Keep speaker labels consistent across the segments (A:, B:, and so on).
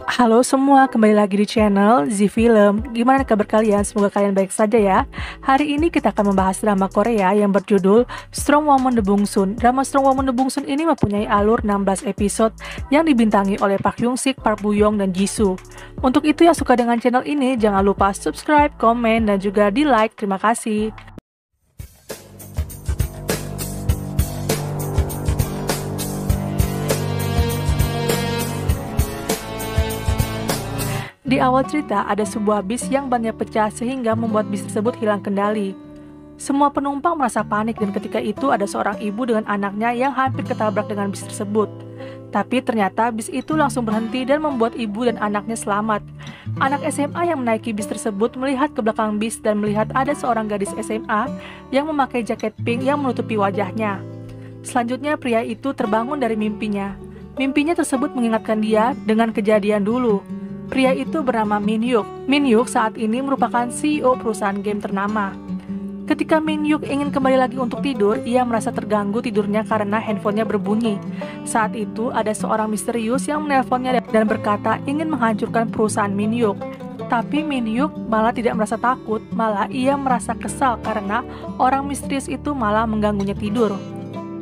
A: Halo semua, kembali lagi di channel Z Film. Gimana kabar kalian? Semoga kalian baik saja ya. Hari ini kita akan membahas drama Korea yang berjudul Strong Woman The Bongsun. Drama Strong Woman The Bongsun ini mempunyai alur 16 episode yang dibintangi oleh Park Hyung Sik, Park Bo Young, dan Jisoo. Untuk itu yang suka dengan channel ini, jangan lupa subscribe, komen, dan juga di like. Terima kasih. Di awal cerita, ada sebuah bis yang bannya pecah sehingga membuat bis tersebut hilang kendali. Semua penumpang merasa panik dan ketika itu ada seorang ibu dengan anaknya yang hampir ketabrak dengan bis tersebut. Tapi ternyata bis itu langsung berhenti dan membuat ibu dan anaknya selamat. Anak SMA yang menaiki bis tersebut melihat ke belakang bis dan melihat ada seorang gadis SMA yang memakai jaket pink yang menutupi wajahnya. Selanjutnya pria itu terbangun dari mimpinya. Mimpinya tersebut mengingatkan dia dengan kejadian dulu. Pria itu bernama Min Hyuk. Min Hyuk saat ini merupakan CEO perusahaan game ternama. Ketika Min Hyuk ingin kembali lagi untuk tidur, ia merasa terganggu tidurnya karena handphonenya berbunyi. Saat itu ada seorang misterius yang menelponnya dan berkata ingin menghancurkan perusahaan Min Hyuk. Tapi Min Hyuk malah tidak merasa takut, malah ia merasa kesal karena orang misterius itu malah mengganggunya tidur.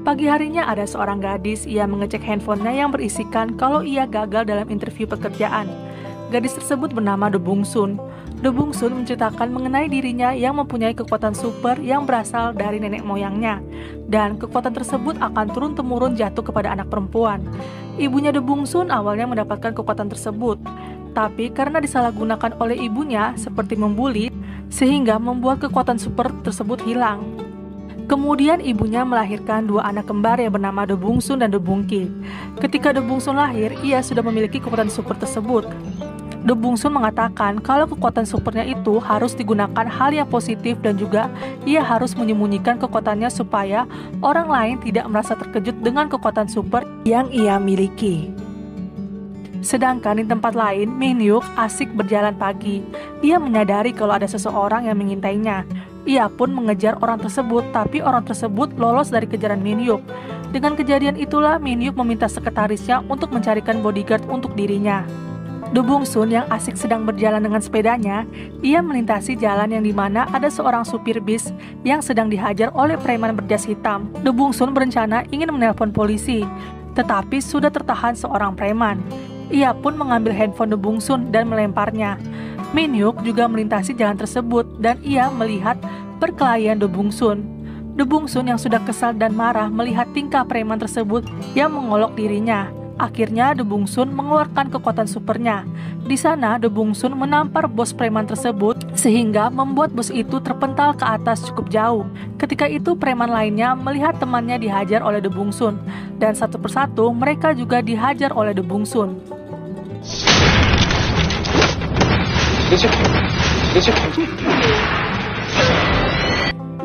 A: Pagi harinya ada seorang gadis, ia mengecek handphonenya yang berisikan kalau ia gagal dalam interview pekerjaan. Gadis tersebut bernama Do Bongsun. Do Bongsun menceritakan mengenai dirinya yang mempunyai kekuatan super yang berasal dari nenek moyangnya. Dan kekuatan tersebut akan turun-temurun jatuh kepada anak perempuan. Ibunya Do Bongsun awalnya mendapatkan kekuatan tersebut. Tapi karena disalahgunakan oleh ibunya seperti membuli, sehingga membuat kekuatan super tersebut hilang. Kemudian ibunya melahirkan dua anak kembar yang bernama Do Bongsun dan Do Bongki. Ketika Do Bongsun lahir, ia sudah memiliki kekuatan super tersebut. Do Bongsun mengatakan kalau kekuatan supernya itu harus digunakan hal yang positif dan juga ia harus menyembunyikan kekuatannya supaya orang lain tidak merasa terkejut dengan kekuatan super yang ia miliki. Sedangkan di tempat lain, Min Hyuk asik berjalan pagi. Ia menyadari kalau ada seseorang yang mengintainya. Ia pun mengejar orang tersebut, tapi orang tersebut lolos dari kejaran Min Hyuk. Dengan kejadian itulah Min Hyuk meminta sekretarisnya untuk mencarikan bodyguard untuk dirinya. Do Bongsun yang asik sedang berjalan dengan sepedanya, ia melintasi jalan yang dimana ada seorang supir bis yang sedang dihajar oleh preman berjas hitam. Do Bongsun berencana ingin menelpon polisi, tetapi sudah tertahan seorang preman. Ia pun mengambil handphone Do Bongsun dan melemparnya. Min Hyuk juga melintasi jalan tersebut dan ia melihat perkelahian Do Bongsun. Do Bongsun yang sudah kesal dan marah melihat tingkah preman tersebut yang mengolok dirinya. Akhirnya Do Bongsun mengeluarkan kekuatan supernya. Di sana Do Bongsun menampar bos preman tersebut sehingga membuat bos itu terpental ke atas cukup jauh. Ketika itu preman lainnya melihat temannya dihajar oleh Do Bongsun dan satu persatu mereka juga dihajar oleh Do Bongsun.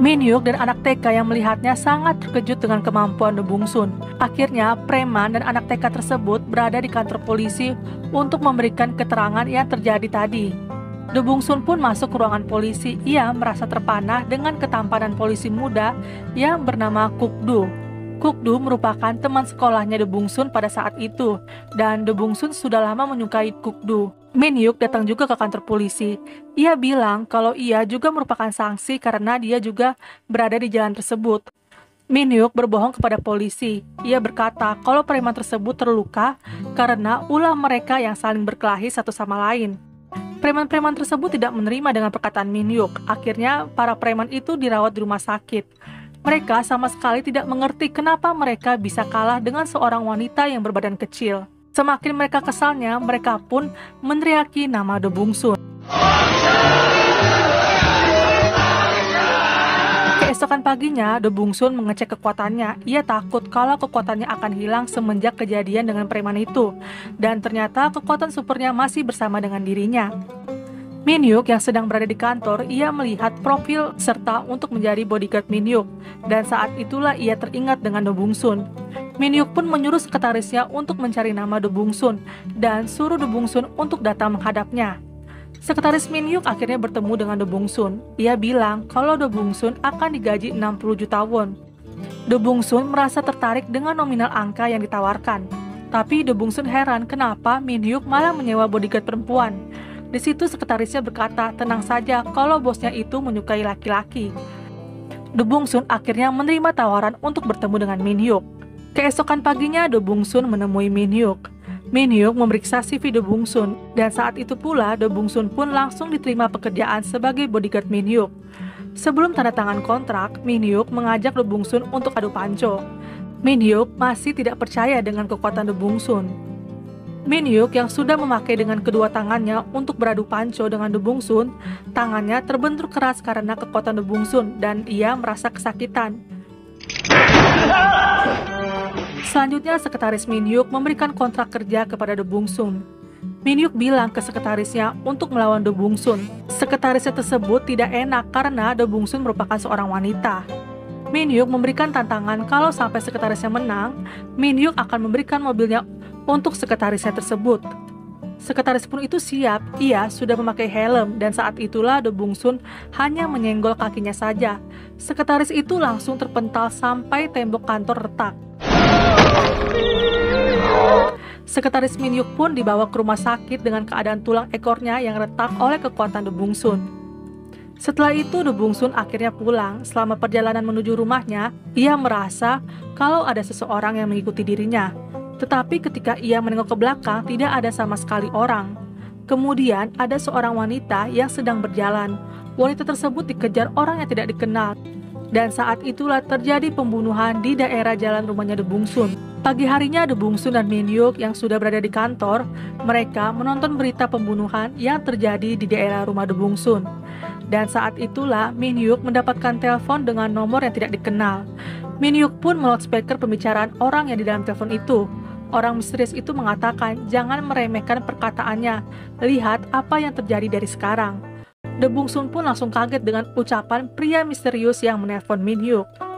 A: Min Hyuk dan anak TK yang melihatnya sangat terkejut dengan kemampuan Do Bongsun. Akhirnya, preman dan anak TK tersebut berada di kantor polisi untuk memberikan keterangan yang terjadi tadi. Do Bongsun pun masuk ke ruangan polisi. Ia merasa terpanah dengan ketampanan polisi muda yang bernama Kuk-do. Kuk-do merupakan teman sekolahnya Do Bongsun pada saat itu, dan Do Bongsun sudah lama menyukai Kuk-do. Min Hyuk datang juga ke kantor polisi. Ia bilang kalau ia juga merupakan saksi karena dia juga berada di jalan tersebut. Min Hyuk berbohong kepada polisi. Ia berkata kalau preman tersebut terluka karena ulah mereka yang saling berkelahi satu sama lain. Preman-preman tersebut tidak menerima dengan perkataan Min Hyuk. Akhirnya para preman itu dirawat di rumah sakit. Mereka sama sekali tidak mengerti kenapa mereka bisa kalah dengan seorang wanita yang berbadan kecil. Semakin mereka kesalnya, mereka pun meneriaki nama Do Bongsun. Keesokan paginya, Do Bongsun mengecek kekuatannya. Ia takut kalau kekuatannya akan hilang semenjak kejadian dengan preman itu. Dan ternyata kekuatan supernya masih bersama dengan dirinya. Min Hyuk yang sedang berada di kantor, ia melihat profil serta untuk menjadi bodyguard Min Hyuk. Dan saat itulah ia teringat dengan Do Bongsun. Min Hyuk pun menyuruh sekretarisnya untuk mencari nama Do Bongsun dan suruh Do Bongsun untuk datang menghadapnya. Sekretaris Min Hyuk akhirnya bertemu dengan Do Bongsun. Ia bilang kalau Do Bongsun akan digaji 60 juta won. Do Bongsun merasa tertarik dengan nominal angka yang ditawarkan. Tapi Do Bung Sun heran kenapa Min Hyuk malah menyewa bodyguard perempuan. Di situ sekretarisnya berkata, tenang saja kalau bosnya itu menyukai laki-laki. Do Bung Sun akhirnya menerima tawaran untuk bertemu dengan Min Hyuk. Keesokan paginya Do Bung Sun menemui Min Hyuk. Min Hyuk memeriksa CV Do Bung Sun, dan saat itu pula Do Bung Sun pun langsung diterima pekerjaan sebagai bodyguard Min Hyuk. Sebelum tanda tangan kontrak, Min Hyuk mengajak Do Bung Sun untuk adu panco. Min Hyuk masih tidak percaya dengan kekuatan Do Bung Sun. Min Hyuk yang sudah memakai dengan kedua tangannya untuk beradu panco dengan Do Bung Sun, tangannya terbentur keras karena kekuatan Do Bung Sun dan ia merasa kesakitan. Selanjutnya, sekretaris Min Hyuk memberikan kontrak kerja kepada Do Bung Sun. Min Hyuk bilang ke sekretarisnya untuk melawan Do Bung Sun. Sekretarisnya tersebut tidak enak karena Do Bung Sun merupakan seorang wanita. Min Hyuk memberikan tantangan kalau sampai sekretarisnya menang, Min Hyuk akan memberikan mobilnya untuk sekretarisnya tersebut. Sekretaris pun itu siap, ia sudah memakai helm dan saat itulah Do Bung Sun hanya menyenggol kakinya saja. Sekretaris itu langsung terpental sampai tembok kantor retak. Sekretaris Min Hyuk pun dibawa ke rumah sakit dengan keadaan tulang ekornya yang retak oleh kekuatan Do Bung Sun. Setelah itu Do Bung Sun akhirnya pulang. Selama perjalanan menuju rumahnya, ia merasa kalau ada seseorang yang mengikuti dirinya. Tetapi ketika ia menengok ke belakang, tidak ada sama sekali orang. Kemudian ada seorang wanita yang sedang berjalan. Wanita tersebut dikejar orang yang tidak dikenal. Dan saat itulah terjadi pembunuhan di daerah jalan rumahnya Do Bung Sun. Pagi harinya Do Bung Sun dan Min Hyuk yang sudah berada di kantor, mereka menonton berita pembunuhan yang terjadi di daerah rumah Do Bung Sun. Dan saat itulah Min Hyuk mendapatkan telepon dengan nomor yang tidak dikenal. Min Hyuk pun meloudspeaker pembicaraan orang yang di dalam telepon itu. Orang misterius itu mengatakan jangan meremehkan perkataannya, lihat apa yang terjadi dari sekarang. Do Bung Sun pun langsung kaget dengan ucapan pria misterius yang menelpon Min Hyuk.